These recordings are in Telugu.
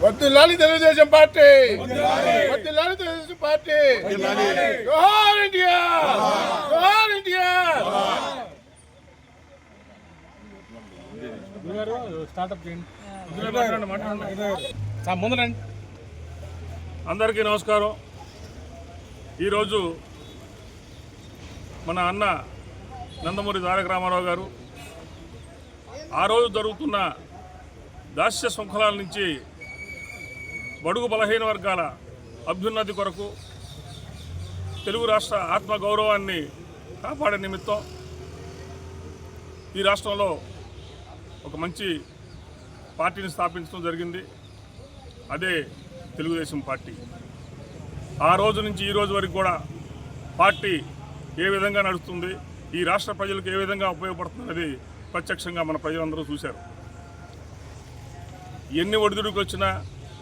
వద్దులాలి తెలుగుదేశం పార్టీ, వద్దులాలి తెలుగుదేశం పార్టీ. జోహార్ ఇండియా, జోహార్ ఇండియా. అందరికీ నమస్కారం. ఈరోజు మన అన్న నందమూరి తారక రామారావు గారు ఆ రోజు జరుగుతున్న దాస్య శృంఖలాల నుంచి బడుగు బలహీన వర్గాల అభ్యున్నతి కొరకు, తెలుగు రాష్ట్ర ఆత్మగౌరవాన్ని కాపాడే నిమిత్తం ఈ రాష్ట్రంలో ఒక మంచి పార్టీని స్థాపించడం జరిగింది. అదే తెలుగుదేశం పార్టీ. ఆ రోజు నుంచి ఈ రోజు వరకు కూడా పార్టీ ఏ విధంగా నడుస్తుంది, ఈ రాష్ట్ర ప్రజలకు ఏ విధంగా ఉపయోగపడుతున్నది ప్రత్యక్షంగా మన ప్రజలందరూ చూశారు. ఎన్ని ఒడిదుడుకు వచ్చినా,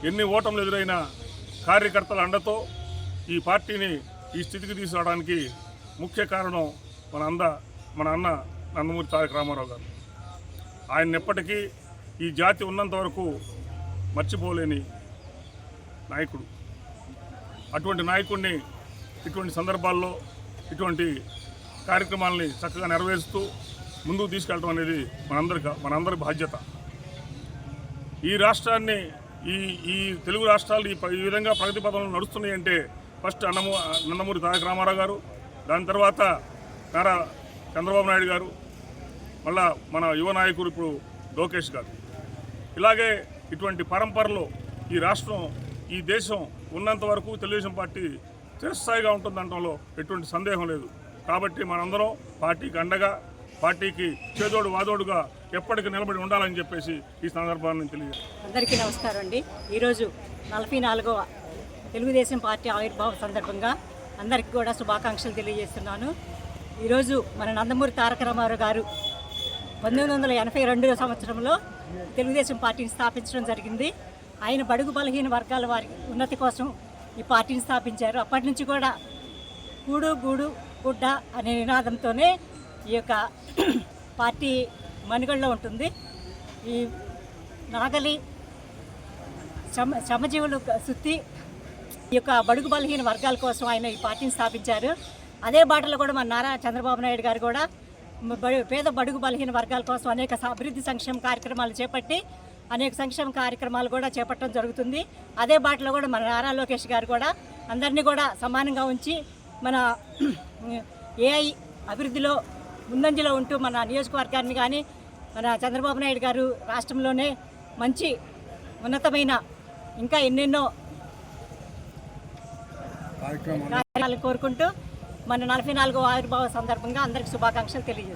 ఎన్ని ఓటములు ఎదురైనా కార్యకర్తల అండతో ఈ పార్టీని ఈ స్థితికి తీసుకురావడానికి ముఖ్య కారణం మన అన్న నందమూరి తారక రామారావు గారు. ఆయన ఎప్పటికీ ఈ జాతి ఉన్నంత వరకు మర్చిపోలేని నాయకుడు. అటువంటి నాయకుడిని ఇటువంటి సందర్భాల్లో ఇటువంటి కార్యక్రమాలని చక్కగా నెరవేరుస్తూ ముందుకు తీసుకెళ్ళడం అనేది మనందరి బాధ్యత. ఈ రాష్ట్రాన్ని ఈ తెలుగు రాష్ట్రాలు ఈ విధంగా ప్రగతి పథంలో నడుస్తున్నాయి అంటే ఫస్ట్ నందమూరి తారక రామారావు గారు, దాని తర్వాత నారా చంద్రబాబు నాయుడు గారు, మళ్ళా మన యువ నాయకుడు ఇప్పుడు లోకేష్ గారు. ఇలాగే ఇటువంటి పరంపరలో ఈ రాష్ట్రం, ఈ దేశం ఉన్నంత వరకు తెలుగుదేశం పార్టీ చిరస్థాయిగా ఉంటుందనడంలో ఎటువంటి సందేహం లేదు. కాబట్టి మనందరం పార్టీకి అండగా, పార్టీకి చేదోడు వాదోడుగా ఎప్పటికీ నిలబడి ఉండాలని చెప్పేసి ఈ సందర్భాన్ని తెలియజేస్తాను. అందరికీ నమస్కారం అండి. ఈరోజు 44వ తెలుగుదేశం పార్టీ ఆవిర్భావ సందర్భంగా అందరికీ కూడా శుభాకాంక్షలు తెలియజేస్తున్నాను. ఈరోజు మన నందమూరి తారక రామారావు గారు 1982 సంవత్సరంలో తెలుగుదేశం పార్టీని స్థాపించడం జరిగింది. ఆయన బడుగు బలహీన వర్గాల వారి ఉన్నతి కోసం ఈ పార్టీని స్థాపించారు. అప్పటి నుంచి కూడా కూడు గూడు గుడ్డ అనే నినాదంతోనే ఈ యొక్క పార్టీ మనుగడలో ఉంటుంది. ఈ నాగలి శ్రమజీవులు సుత్తి ఈ యొక్క బడుగు బలహీన వర్గాల కోసం ఆయన ఈ పార్టీని స్థాపించారు. అదే బాటలో కూడా మన నారా చంద్రబాబు నాయుడు గారు కూడా పేద బడుగు బలహీన వర్గాల కోసం అనేక అభివృద్ధి సంక్షేమ కార్యక్రమాలు చేపట్టి అనేక సంక్షేమ కార్యక్రమాలు కూడా చేపట్టడం జరుగుతుంది. అదే బాటలో కూడా మన నారా లోకేష్ గారు కూడా అందరినీ కూడా సమానంగా ఉంచి మన ఏఐ అభివృద్ధిలో ముందంజలో ఉంటూ మన నియోజకవర్గాన్ని కానీ మన చంద్రబాబు నాయుడు గారు రాష్ట్రంలోనే మంచి ఉన్నతమైన ఇంకా ఎన్నెన్నో కార్యక్రమాలు కోరుకుంటూ మన 44వ ఆవిర్భావ సందర్భంగా అందరికీ శుభాకాంక్షలు తెలియజేస్తాను.